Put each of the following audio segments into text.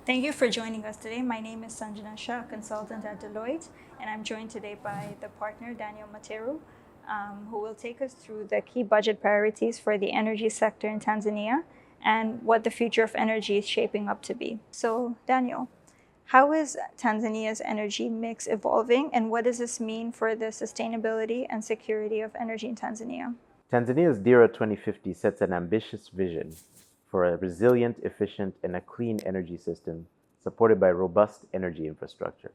Thank you for joining us today. My name is Sanjana Shah, consultant at Deloitte, and I'm joined today by the partner, Daniel Materu, who will take us through the key budget priorities for the energy sector in Tanzania and what the future of energy is shaping up to be. So, Daniel, how is Tanzania's energy mix evolving, and what does this mean for the sustainability and security of energy in Tanzania? Tanzania's DERA 2050 sets an ambitious vision for a resilient, efficient, and a clean energy system supported by robust energy infrastructure.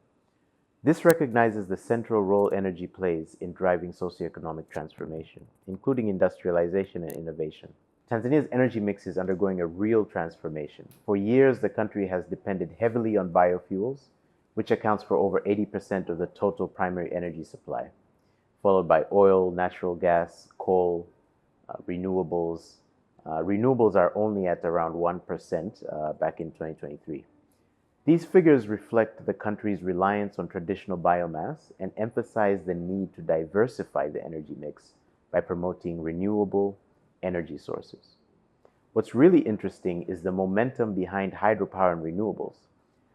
This recognizes the central role energy plays in driving socioeconomic transformation, including industrialization and innovation. Tanzania's energy mix is undergoing a real transformation. For years, the country has depended heavily on biofuels, which accounts for over 80% of the total primary energy supply, followed by oil, natural gas, coal, renewables. Renewables are only at around 1% back in 2023. These figures reflect the country's reliance on traditional biomass and emphasize the need to diversify the energy mix by promoting renewable energy sources. What's really interesting is the momentum behind hydropower and renewables,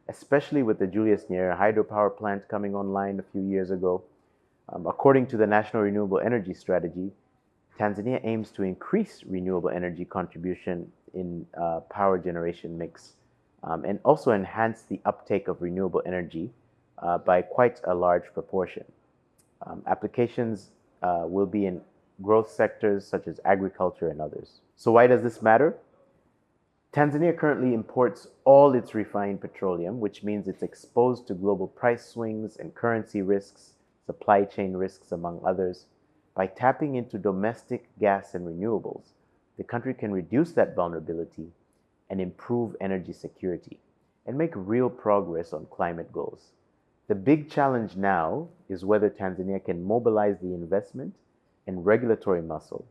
especially with the Julius Nyerere hydropower plant coming online a few years ago. According to the National Renewable Energy Strategy, Tanzania aims to increase renewable energy contribution in power generation mix and also enhance the uptake of renewable energy by quite a large proportion. Applications will be in growth sectors such as agriculture and others. So why does this matter? Tanzania currently imports all its refined petroleum, which means it's exposed to global price swings and currency risks, supply chain risks, among others. By tapping into domestic gas and renewables, the country can reduce that vulnerability and improve energy security and make real progress on climate goals. The big challenge now is whether Tanzania can mobilize the investment and regulatory muscle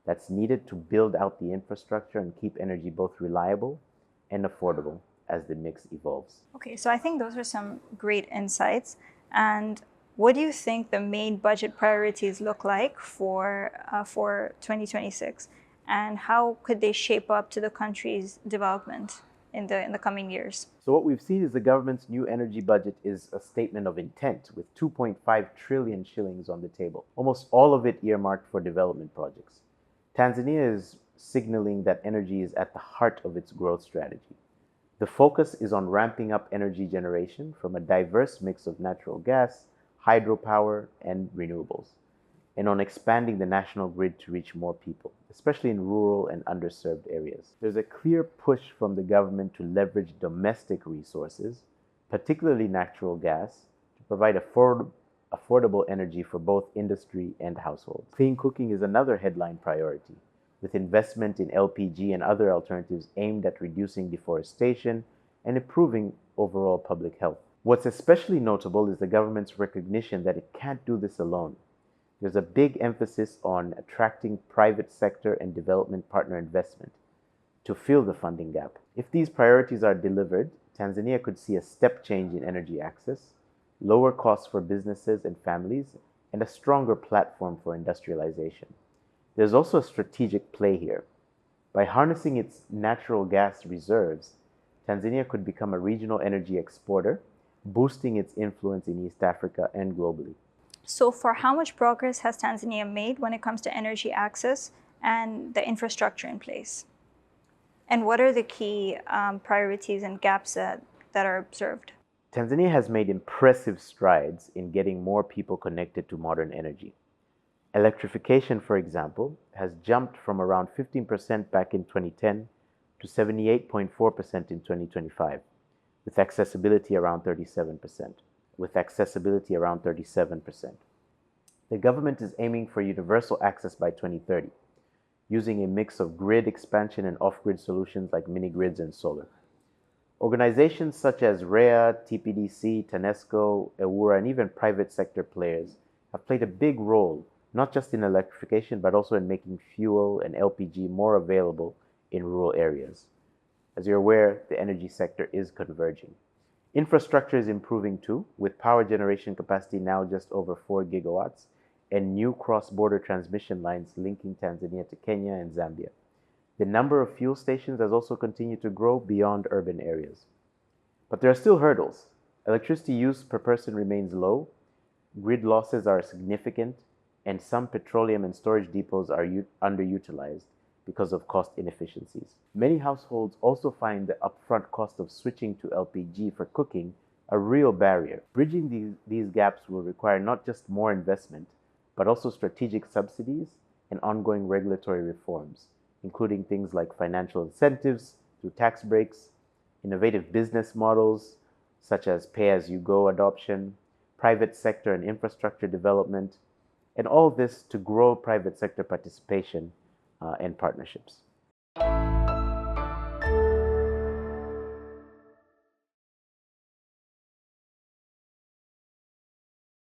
that's needed to build out the infrastructure and keep energy both reliable and affordable as the mix evolves. Okay, so I think those are some great insights. And what do you think the main budget priorities look like for 2026, and how could they shape up to the country's development in the coming years? So what we've seen is the government's new energy budget is a statement of intent with 2.5 trillion shillings on the table, almost all of it earmarked for development projects. Tanzania is signaling that energy is at the heart of its growth strategy. The focus is on ramping up energy generation from a diverse mix of natural gas, hydropower, and renewables, and on expanding the national grid to reach more people, especially in rural and underserved areas. There's a clear push from the government to leverage domestic resources, particularly natural gas, to provide affordable energy for both industry and households. Clean cooking is another headline priority, with investment in LPG and other alternatives aimed at reducing deforestation and improving overall public health. What's especially notable is the government's recognition that it can't do this alone. There's a big emphasis on attracting private sector and development partner investment to fill the funding gap. If these priorities are delivered, Tanzania could see a step change in energy access, lower costs for businesses and families, and a stronger platform for industrialization. There's also a strategic play here. By harnessing its natural gas reserves, Tanzania could become a regional energy exporter, boosting its influence in East Africa and globally. So far, how much progress has Tanzania made when it comes to energy access and the infrastructure in place? And what are the key priorities and gaps that are observed? Tanzania has made impressive strides in getting more people connected to modern energy. Electrification, for example, has jumped from around 15% back in 2010 to 78.4% in 2025. With accessibility around 37%. The government is aiming for universal access by 2030, using a mix of grid expansion and off-grid solutions like mini-grids and solar. Organizations such as REA, TPDC, TANESCO, EWURA, and even private sector players have played a big role, not just in electrification, but also in making fuel and LPG more available in rural areas. As you're aware, the energy sector is converging. Infrastructure is improving too, with power generation capacity now just over 4 gigawatts and new cross-border transmission lines linking Tanzania to Kenya and Zambia. The number of fuel stations has also continued to grow beyond urban areas. But there are still hurdles. Electricity use per person remains low, grid losses are significant, and some petroleum and storage depots are underutilized because of cost inefficiencies. Many households also find the upfront cost of switching to LPG for cooking a real barrier. Bridging these gaps will require not just more investment, but also strategic subsidies and ongoing regulatory reforms, including things like financial incentives through tax breaks, innovative business models such as pay-as-you-go adoption, private sector and infrastructure development, and all this to grow private sector participation and partnerships.